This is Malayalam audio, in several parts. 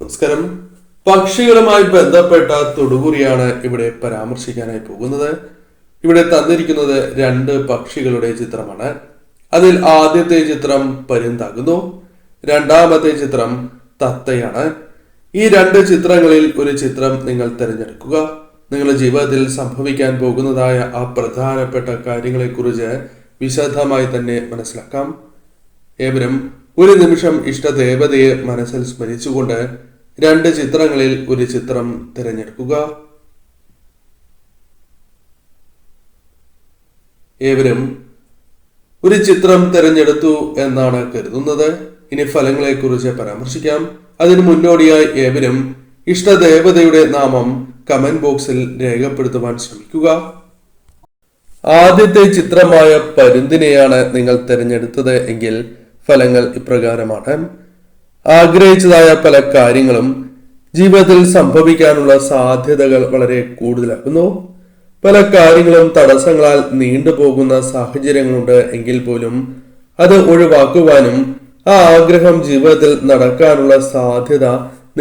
നമസ്കാരം. പക്ഷികളുമായി ബന്ധപ്പെട്ട തൊടുകുറിയാണ് ഇവിടെ പരാമർശിക്കാനായി പോകുന്നത്. ഇവിടെ തന്നിരിക്കുന്നത് 2 പക്ഷികളുടെ ചിത്രമാണ്. അതിൽ ആദ്യത്തെ ചിത്രം പരുന്താകുന്നു, രണ്ടാമത്തെ ചിത്രം തത്തയാണ്. ഈ 2 ചിത്രങ്ങളിൽ ഒരു ചിത്രം നിങ്ങൾ തിരഞ്ഞെടുക്കുക. നിങ്ങളുടെ ജീവിതത്തിൽ സംഭവിക്കാൻ പോകുന്നതായ ആ പ്രധാനപ്പെട്ട കാര്യങ്ങളെക്കുറിച്ച് വിശദമായി തന്നെ മനസ്സിലാക്കാം. ഏവരും ഒരു നിമിഷം ഇഷ്ടദേവതയെ മനസ്സിൽ സ്മരിച്ചുകൊണ്ട് 2 ചിത്രങ്ങളിൽ ഒരു ചിത്രം തിരഞ്ഞെടുക്കുക. ഏവരും ഒരു ചിത്രം തിരഞ്ഞെടുത്തു എന്നാണ് കരുതുന്നത്. ഇനി ഫലങ്ങളെ കുറിച്ച് പരാമർശിക്കാം. അതിനു മുന്നോടിയായി ഏവരും ഇഷ്ടദേവതയുടെ നാമം കമന്റ് ബോക്സിൽ രേഖപ്പെടുത്തുവാൻ ശ്രമിക്കുക. ആദ്യത്തെ ചിത്രമായ പരുന്തിനെയാണ് നിങ്ങൾ തിരഞ്ഞെടുത്തത് എങ്കിൽ ഫലങ്ങൾ ഇപ്രകാരമാണ്. ആഗ്രഹിച്ചതായ പല കാര്യങ്ങളും ജീവിതത്തിൽ സംഭവിക്കാനുള്ള സാധ്യതകൾ വളരെ കൂടുതലാകുന്നു. പല കാര്യങ്ങളും തടസ്സങ്ങളാൽ നീണ്ടുപോകുന്ന സാഹചര്യങ്ങളുണ്ട് എങ്കിൽ പോലും അത് ഒഴിവാക്കുവാനും ആ ആഗ്രഹം ജീവിതത്തിൽ നടക്കാനുള്ള സാധ്യത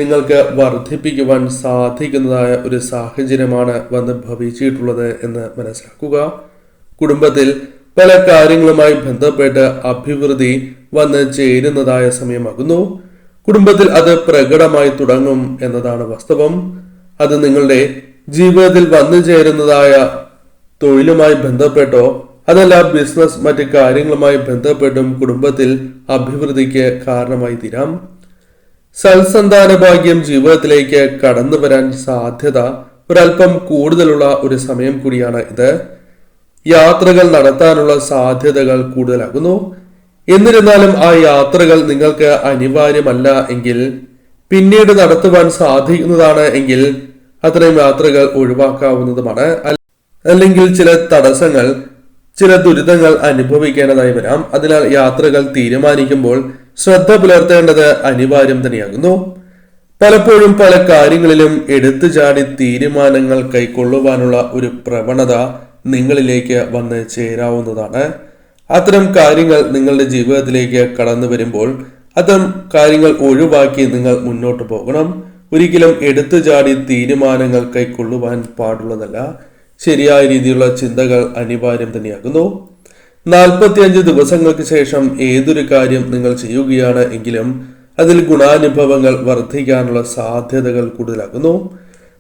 നിങ്ങൾക്ക് വർദ്ധിപ്പിക്കുവാൻ സാധിക്കുന്നതായ ഒരു സാഹചര്യമാണ് വന്ന് ഭവിച്ചിട്ടുള്ളത് എന്ന് മനസ്സിലാക്കുക. കുടുംബത്തിൽ പല കാര്യങ്ങളുമായി ബന്ധപ്പെട്ട് അഭിവൃദ്ധി വന്ന് ചേരുന്നതായ സമയമാകുന്നു. കുടുംബത്തിൽ അത് പ്രകടമായി തുടങ്ങും എന്നതാണ് വാസ്തവം. അത് നിങ്ങളുടെ ജീവിതത്തിൽ വന്നു ചേരുന്നതായ തൊഴിലുമായി ബന്ധപ്പെട്ടോ അതല്ല ബിസിനസ് മറ്റ് കാര്യങ്ങളുമായി ബന്ധപ്പെട്ടും കുടുംബത്തിൽ അഭിവൃദ്ധിക്ക് കാരണമായി തീരാം. സൽസന്താന ഭാഗ്യം ജീവിതത്തിലേക്ക് കടന്നു വരാൻ സാധ്യത ഒരല്പം കൂടുതലുള്ള ഒരു സമയം കൂടിയാണ് ഇത്. യാത്രകൾ നടത്താനുള്ള സാധ്യതകൾ കൂടുതലാകുന്നു. എന്നിരുന്നാലും ആ യാത്രകൾ നിങ്ങൾക്ക് അനിവാര്യമല്ല എങ്കിൽ പിന്നീട് നടത്തുവാൻ സാധിക്കുന്നതാണ് എങ്കിൽ അത്തരം യാത്രകൾ ഒഴിവാക്കാവുന്നതുമാണ്. അല്ലെങ്കിൽ ചില തടസ്സങ്ങൾ, ചില ദുരിതങ്ങൾ അനുഭവിക്കേണ്ടതായി വരാം. അതിനാൽ യാത്രകൾ തീരുമാനിക്കുമ്പോൾ ശ്രദ്ധ പുലർത്തേണ്ടത് അനിവാര്യം തന്നെയാകുന്നു. പലപ്പോഴും പല കാര്യങ്ങളിലും എടുത്തു ചാടി തീരുമാനങ്ങൾ കൈക്കൊള്ളുവാനുള്ള ഒരു പ്രവണത നിങ്ങളിലേക്ക് വന്ന് ചേരാവുന്നതാണ്. അത്തരം കാര്യങ്ങൾ നിങ്ങളുടെ ജീവിതത്തിലേക്ക് കടന്നു വരുമ്പോൾ അത്തരം കാര്യങ്ങൾ ഒഴിവാക്കി നിങ്ങൾ മുന്നോട്ട് പോകണം. ഒരിക്കലും എടുത്തു ചാടി തീരുമാനങ്ങൾ കൈക്കൊള്ളുവാൻ പാടുള്ളതല്ല. ശരിയായ രീതിയിലുള്ള ചിന്തകൾ അനിവാര്യം തന്നെയാകുന്നു. 45 ദിവസങ്ങൾക്ക് ശേഷം ഏതൊരു കാര്യം നിങ്ങൾ ചെയ്യുകയാണ് എങ്കിലും അതിൽ ഗുണാനുഭവങ്ങൾ വർദ്ധിക്കാനുള്ള സാധ്യതകൾ കൂടുതലാകുന്നു.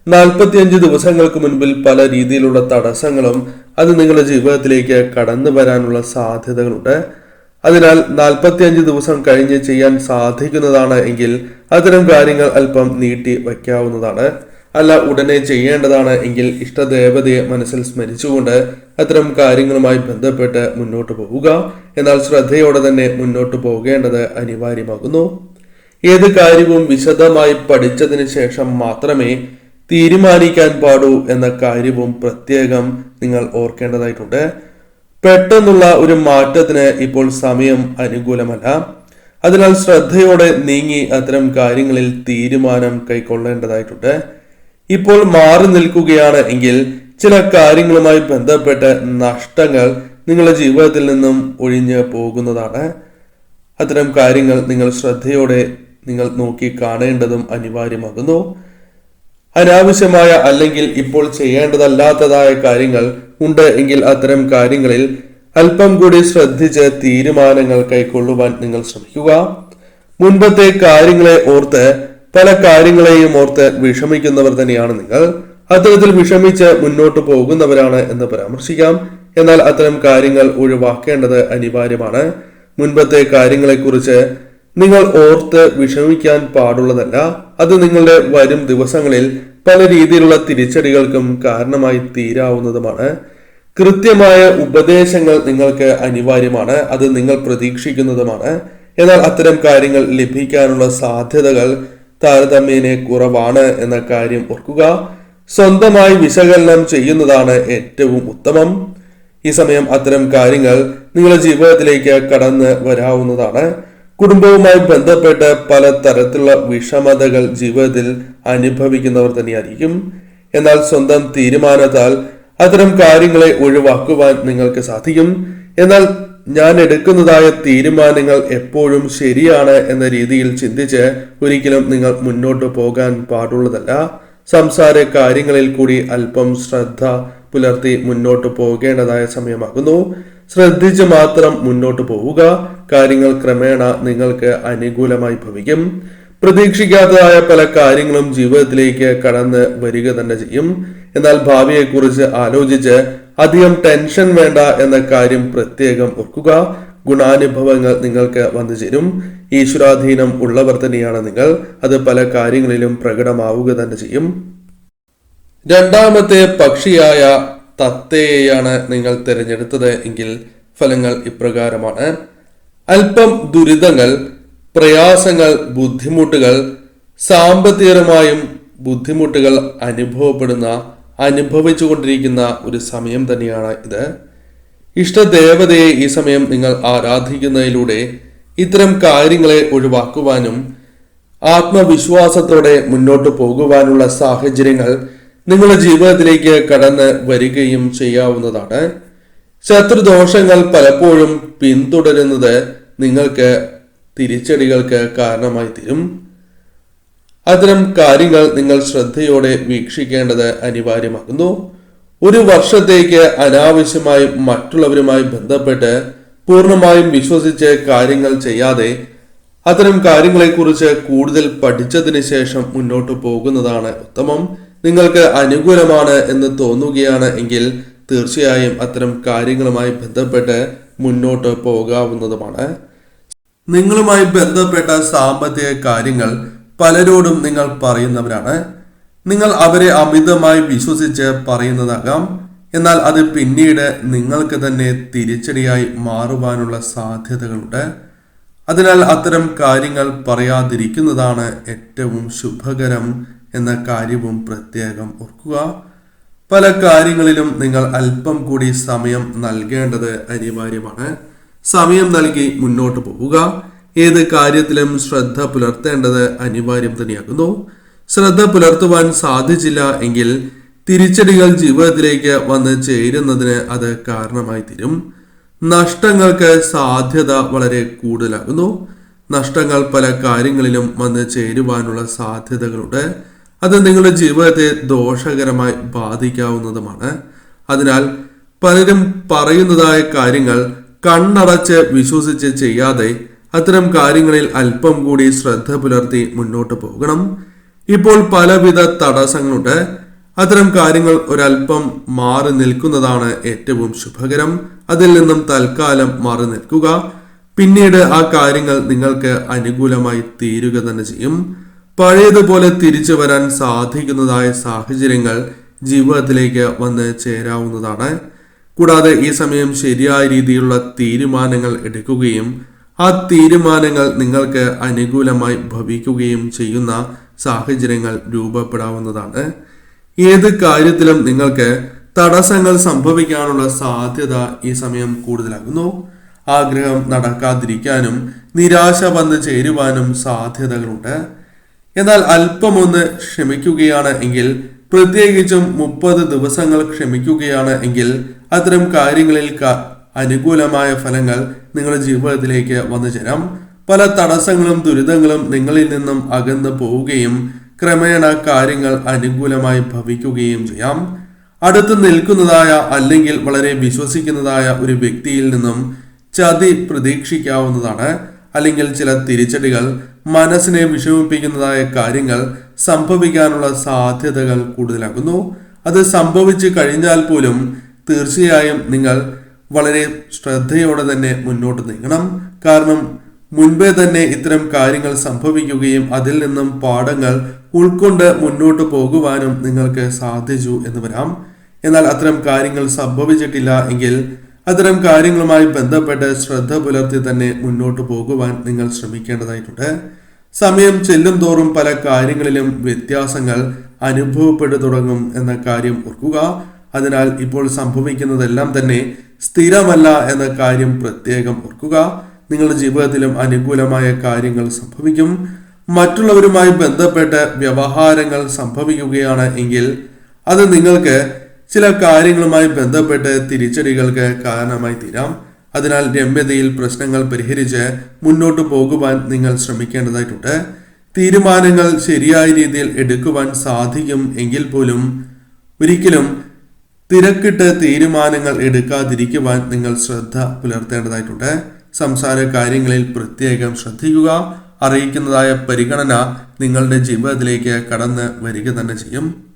45 ദിവസങ്ങൾക്ക് മുൻപിൽ പല രീതിയിലുള്ള തടസ്സങ്ങളും അത് നിങ്ങളുടെ ജീവിതത്തിലേക്ക് കടന്നു വരാനുള്ള സാധ്യതകളുണ്ട്. അതിനാൽ 45 ദിവസം കഴിഞ്ഞ് ചെയ്യാൻ സാധിക്കുന്നതാണ് എങ്കിൽ അത്തരം കാര്യങ്ങൾ അല്പം നീട്ടി വയ്ക്കാവുന്നതാണ്. അല്ല, ഉടനെ ചെയ്യേണ്ടതാണ് എങ്കിൽ ഇഷ്ടദേവതയെ മനസ്സിൽ സ്മരിച്ചുകൊണ്ട് അത്തരം കാര്യങ്ങളുമായി ബന്ധപ്പെട്ട് മുന്നോട്ട് പോവുക. എന്നാൽ ശ്രദ്ധയോടെ തന്നെ മുന്നോട്ട് പോകേണ്ടത് അനിവാര്യമാകുന്നു. ഏത് കാര്യവും വിശദമായി പഠിച്ചതിന് ശേഷം മാത്രമേ തീരുമാനിക്കാൻ പാടൂ എന്ന കാര്യവും പ്രത്യേകം നിങ്ങൾ ഓർക്കേണ്ടതായിട്ടുണ്ട്. പെട്ടെന്നുള്ള ഒരു മാറ്റത്തിന് ഇപ്പോൾ സമയം അനുകൂലമല്ല. അതിനാൽ ശ്രദ്ധയോടെ നീങ്ങി അത്തരം കാര്യങ്ങളിൽ തീരുമാനം കൈക്കൊള്ളേണ്ടതായിട്ടുണ്ട്. ഇപ്പോൾ മാറി നിൽക്കുകയാണ് എങ്കിൽ ചില കാര്യങ്ങളുമായി ബന്ധപ്പെട്ട് നഷ്ടങ്ങൾ നിങ്ങളുടെ ജീവിതത്തിൽ നിന്നും ഒഴിഞ്ഞു പോകുന്നതാണ്. അത്തരം കാര്യങ്ങൾ നിങ്ങൾ ശ്രദ്ധയോടെ നിങ്ങൾ നോക്കി കാണേണ്ടതും അനിവാര്യമാകുന്നു. അനാവശ്യമായ അല്ലെങ്കിൽ ഇപ്പോൾ ചെയ്യേണ്ടതല്ലാത്തതായ കാര്യങ്ങൾ ഉണ്ട് എങ്കിൽ അത്തരം കാര്യങ്ങളിൽ അല്പം കൂടി ശ്രദ്ധിച്ച് തീരുമാനങ്ങൾ കൈക്കൊള്ളുവാൻ നിങ്ങൾ ശ്രമിക്കുക. മുൻപത്തെ കാര്യങ്ങളെ ഓർത്ത് പല കാര്യങ്ങളെയും ഓർത്ത് വിഷമിക്കുന്നവർ തന്നെയാണ് നിങ്ങൾ. അത്തരത്തിൽ വിഷമിച്ച് മുന്നോട്ട് പോകുന്നവരാണ് എന്ന് പരാമർശിക്കാം. എന്നാൽ അത്തരം കാര്യങ്ങൾ ഒഴിവാക്കേണ്ടത് അനിവാര്യമാണ്. മുൻപത്തെ കാര്യങ്ങളെക്കുറിച്ച് നിങ്ങൾ ഓർത്ത് വിഷമിക്കാൻ പാടുള്ളതല്ല. അത് നിങ്ങളുടെ വരും ദിവസങ്ങളിൽ പല രീതിയിലുള്ള തിരിച്ചടികൾക്കും കാരണമായി തീരാവുന്നതുമാണ്. കൃത്യമായ ഉപദേശങ്ങൾ നിങ്ങൾക്ക് അനിവാര്യമാണ്. അത് നിങ്ങൾ പ്രതീക്ഷിക്കുന്നതുമാണ്. എന്നാൽ അത്തരം കാര്യങ്ങൾ ലഭിക്കാനുള്ള സാധ്യതകൾ താരതമ്യേന കുറവാണ് എന്ന കാര്യം ഓർക്കുക. സ്വന്തമായി വിശകലനം ചെയ്യുന്നതാണ് ഏറ്റവും ഉത്തമം. ഈ സമയം അത്തരം കാര്യങ്ങൾ നിങ്ങളുടെ ജീവിതത്തിലേക്ക് കടന്ന് വരാവുന്നതാണ്. കുടുംബവുമായി ബന്ധപ്പെട്ട് പല തരത്തിലുള്ള വിഷമതകൾ ജീവിതത്തിൽ അനുഭവിക്കുന്നവർ തന്നെയായിരിക്കും. എന്നാൽ സ്വന്തം തീരുമാനത്താൽ അത്തരം കാര്യങ്ങളെ ഒഴിവാക്കുവാൻ നിങ്ങൾക്ക് സാധിക്കും. എന്നാൽ ഞാൻ എടുക്കുന്നതായ തീരുമാനങ്ങൾ എപ്പോഴും ശരിയാണ് എന്ന രീതിയിൽ ചിന്തിച്ച് ഒരിക്കലും നിങ്ങൾ മുന്നോട്ട് പോകാൻ പാടുള്ളതല്ല. സംസാര കാര്യങ്ങളിൽ കൂടി അല്പം ശ്രദ്ധ പുലർത്തി മുന്നോട്ട് പോകേണ്ടതായ സമയമാകുന്നു. ശ്രദ്ധിച്ച് മാത്രം മുന്നോട്ട് പോവുക. കാര്യങ്ങൾ ക്രമേണ നിങ്ങൾക്ക് അനുകൂലമായി ഭവിക്കും. പ്രതീക്ഷിക്കാത്തതായ പല കാര്യങ്ങളും ജീവിതത്തിലേക്ക് കടന്ന് വരിക തന്നെ ചെയ്യും. എന്നാൽ ഭാവിയെക്കുറിച്ച് ആലോചിച്ച് അധികം ടെൻഷൻ വേണ്ട എന്ന കാര്യം പ്രത്യേകം ഓർക്കുക. ഗുണാനുഭവങ്ങൾ നിങ്ങൾക്ക് വന്നു ചേരും. ഈശ്വരാധീനം ഉള്ളവർ തന്നെയാണ് നിങ്ങൾ. അത് പല കാര്യങ്ങളിലും പ്രകടമാവുക തന്നെ ചെയ്യും. രണ്ടാമത്തെ പക്ഷിയായ തത്തയെയാണ് നിങ്ങൾ തിരഞ്ഞെടുത്തത് എങ്കിൽ ഫലങ്ങൾ ഇപ്രകാരമാണ്. അല്പം ദുരിതങ്ങൾ, പ്രയാസങ്ങൾ, ബുദ്ധിമുട്ടുകൾ, സാമ്പത്തികമായും ബുദ്ധിമുട്ടുകൾ അനുഭവിച്ചുകൊണ്ടിരിക്കുന്ന ഒരു സമയം തന്നെയാണ് ഇത്. ഇഷ്ടദേവതയെ ഈ സമയം നിങ്ങൾ ആരാധിക്കുന്നതിലൂടെ ഇത്തരം കാര്യങ്ങളെ ഒഴിവാക്കുവാനും ആത്മവിശ്വാസത്തോടെ മുന്നോട്ട് പോകുവാനുള്ള സാഹചര്യങ്ങൾ നിങ്ങളുടെ ജീവിതത്തിലേക്ക് കടന്ന് വരികയും ചെയ്യാവുന്നതാണ്. ശത്രുദോഷങ്ങൾ പലപ്പോഴും പിന്തുടരുന്നത് നിങ്ങൾക്ക് തിരിച്ചടികൾക്ക് കാരണമായി തീരും. അത്തരം കാര്യങ്ങൾ നിങ്ങൾ ശ്രദ്ധയോടെ വീക്ഷിക്കേണ്ടത് അനിവാര്യമാകുന്നു. ഒരു വർഷത്തേക്ക് അനാവശ്യമായി മറ്റുള്ളവരുമായി ബന്ധപ്പെട്ട് പൂർണ്ണമായും വിശ്വസിച്ച് കാര്യങ്ങൾ ചെയ്യാതെ അത്തരം കാര്യങ്ങളെക്കുറിച്ച് കൂടുതൽ പഠിച്ചതിന് ശേഷം മുന്നോട്ട് പോകുന്നതാണ് ഉത്തമം. നിങ്ങൾക്ക് അനുകൂലമാണ് എന്ന് തോന്നുകയാണ് എങ്കിൽ തീർച്ചയായും അത്തരം കാര്യങ്ങളുമായി ബന്ധപ്പെട്ട് മുന്നോട്ട് പോകാവുന്നതുമാണ്. നിങ്ങളുമായി ബന്ധപ്പെട്ട സാമ്പത്തിക കാര്യങ്ങൾ പലരോടും നിങ്ങൾ പറയുന്നവരാണ്. നിങ്ങൾ അവരെ അമിതമായി വിശ്വസിച്ച് പറയുന്നതാകാം. എന്നാൽ അത് പിന്നീട് നിങ്ങൾക്ക് തന്നെ തിരിച്ചടിയായി മാറുവാനുള്ള സാധ്യതകളുണ്ട്. അതിനാൽ അത്തരം കാര്യങ്ങൾ പറയാതിരിക്കുന്നതാണ് ഏറ്റവും ശുഭകരം എന്ന കാര്യവും പ്രത്യേകം ഓർക്കുക. പല കാര്യങ്ങളിലും നിങ്ങൾ അല്പം കൂടി സമയം നൽകേണ്ടത് അനിവാര്യമാണ്. സമയം നൽകി മുന്നോട്ട് പോവുക. ഏത് കാര്യത്തിലും ശ്രദ്ധ പുലർത്തേണ്ടത് അനിവാര്യം തന്നെയാകുന്നു. ശ്രദ്ധ പുലർത്തുവാൻ സാധിച്ചില്ല എങ്കിൽ തിരിച്ചടികൾ ജീവിതത്തിലേക്ക് വന്ന് ചേരുന്നതിന് അത് കാരണമായി തീരും. നഷ്ടങ്ങൾക്ക് സാധ്യത വളരെ കൂടുതലാകുന്നു. നഷ്ടങ്ങൾ പല കാര്യങ്ങളിലും വന്ന് ചേരുവാനുള്ള സാധ്യതകളുണ്ട്. അത് നിങ്ങളുടെ ജീവിതത്തെ ദോഷകരമായി ബാധിക്കാവുന്നതുമാണ്. അതിനാൽ പലരും പറയുന്നതായ കാര്യങ്ങൾ കണ്ണടച്ച് വിശ്വസിച്ച് ചെയ്യാതെ അത്തരം കാര്യങ്ങളിൽ അല്പം കൂടി ശ്രദ്ധ പുലർത്തി മുന്നോട്ട് പോകണം. ഇപ്പോൾ പലവിധ തടസ്സങ്ങളുണ്ട്. അത്തരം കാര്യങ്ങൾ ഒരല്പം മാറി നിൽക്കുന്നതാണ് ഏറ്റവും ശുഭകരം. അതിൽ നിന്നും തൽക്കാലം മാറി നിൽക്കുക. പിന്നീട് ആ കാര്യങ്ങൾ നിങ്ങൾക്ക് അനുകൂലമായി തീരുക തന്നെ ചെയ്യും. പഴയതുപോലെ തിരിച്ചു വരാൻ സാധിക്കുന്നതായ സാഹചര്യങ്ങൾ ജീവിതത്തിലേക്ക് വന്ന് ചേരാവുന്നതാണ്. കൂടാതെ ഈ സമയം ശരിയായ രീതിയിലുള്ള തീരുമാനങ്ങൾ എടുക്കുകയും ആ തീരുമാനങ്ങൾ നിങ്ങൾക്ക് അനുകൂലമായി ഭവിക്കുകയും ചെയ്യുന്ന സാഹചര്യങ്ങൾ രൂപപ്പെടാവുന്നതാണ്. ഏത് കാര്യത്തിലും നിങ്ങൾക്ക് തടസ്സങ്ങൾ സംഭവിക്കാനുള്ള സാധ്യത ഈ സമയം കൂടുതലാകുന്നു. ആഗ്രഹം നടക്കാതിരിക്കാനും നിരാശ വന്ന് ചേരുവാനും സാധ്യതകളുണ്ട്. എന്നാൽ അല്പമൊന്ന് ക്ഷമിക്കുകയാണ് എങ്കിൽ, പ്രത്യേകിച്ചും 30 ദിവസങ്ങൾ ക്ഷമിക്കുകയാണ് എങ്കിൽ അത്തരം കാര്യങ്ങളിൽ അനുകൂലമായ ഫലങ്ങൾ നിങ്ങളുടെ ജീവിതത്തിലേക്ക് വന്നു ചേരാം. പല തടസ്സങ്ങളും ദുരിതങ്ങളും നിങ്ങളിൽ നിന്നും അകന്നു പോവുകയും ക്രമേണ കാര്യങ്ങൾ അനുകൂലമായി ഭവിക്കുകയും ചെയ്യാം. അടുത്ത് നിൽക്കുന്നതായ അല്ലെങ്കിൽ വളരെ വിശ്വസിക്കുന്നതായ ഒരു വ്യക്തിയിൽ നിന്നും ചതി പ്രതീക്ഷിക്കാവുന്നതാണ്. അല്ലെങ്കിൽ ചില തിരിച്ചടികൾ, മനസ്സിനെ വിഷമിപ്പിക്കുന്നതായ കാര്യങ്ങൾ സംഭവിക്കാനുള്ള സാധ്യതകൾ കൂടുതലാകുന്നു. അത് സംഭവിച്ചു കഴിഞ്ഞാൽ പോലും തീർച്ചയായും നിങ്ങൾ വളരെ ശ്രദ്ധയോടെ തന്നെ മുന്നോട്ട് നീങ്ങണം. കാരണം മുൻപേ തന്നെ ഇത്തരം കാര്യങ്ങൾ സംഭവിക്കുകയും അതിൽ നിന്നും പാഠങ്ങൾ ഉൾക്കൊണ്ട് മുന്നോട്ട് പോകുവാനും നിങ്ങൾക്ക് സാധിച്ചു എന്ന് വരാം. എന്നാൽ അത്തരം കാര്യങ്ങൾ സംഭവിച്ചിട്ടില്ല എങ്കിൽ അത്തരം കാര്യങ്ങളുമായി ബന്ധപ്പെട്ട് ശ്രദ്ധ പുലർത്തി തന്നെ മുന്നോട്ട് പോകുവാൻ നിങ്ങൾ ശ്രമിക്കേണ്ടതായിട്ടുണ്ട്. സമയം ചെല്ലും തോറും പല കാര്യങ്ങളിലും വ്യത്യാസങ്ങൾ അനുഭവപ്പെട്ടു തുടങ്ങും എന്ന കാര്യം ഓർക്കുക. അതിനാൽ ഇപ്പോൾ സംഭവിക്കുന്നതെല്ലാം തന്നെ സ്ഥിരമല്ല എന്ന കാര്യം പ്രത്യേകം ഓർക്കുക. നിങ്ങളുടെ ജീവിതത്തിലും അനുകൂലമായ കാര്യങ്ങൾ സംഭവിക്കും. മറ്റുള്ളവരുമായി ബന്ധപ്പെട്ട് വ്യവഹാരങ്ങൾ സംഭവിക്കുകയാണ് എങ്കിൽ അത് നിങ്ങൾക്ക് ചില കാര്യങ്ങളുമായി ബന്ധപ്പെട്ട് തിരിച്ചടികൾക്ക് കാരണമായി തീരാം. അതിനാൽ രമ്യതയിൽ പ്രശ്നങ്ങൾ പരിഹരിച്ച് മുന്നോട്ട് പോകുവാൻ നിങ്ങൾ ശ്രമിക്കേണ്ടതായിട്ടുണ്ട്. തീരുമാനങ്ങൾ ശരിയായ രീതിയിൽ എടുക്കുവാൻ സാധിക്കും എങ്കിൽ പോലും ഒരിക്കലും തിരക്കിട്ട് തീരുമാനങ്ങൾ എടുക്കാതിരിക്കുവാൻ നിങ്ങൾ ശ്രദ്ധ പുലർത്തേണ്ടതായിട്ടുണ്ട്. സംസാര കാര്യങ്ങളിൽ പ്രത്യേകം ശ്രദ്ധിക്കുക. അറിയിക്കുന്നതായ പരിഗണന നിങ്ങളുടെ ജീവിതത്തിലേക്ക് കടന്ന് വരിക തന്നെ ചെയ്യും.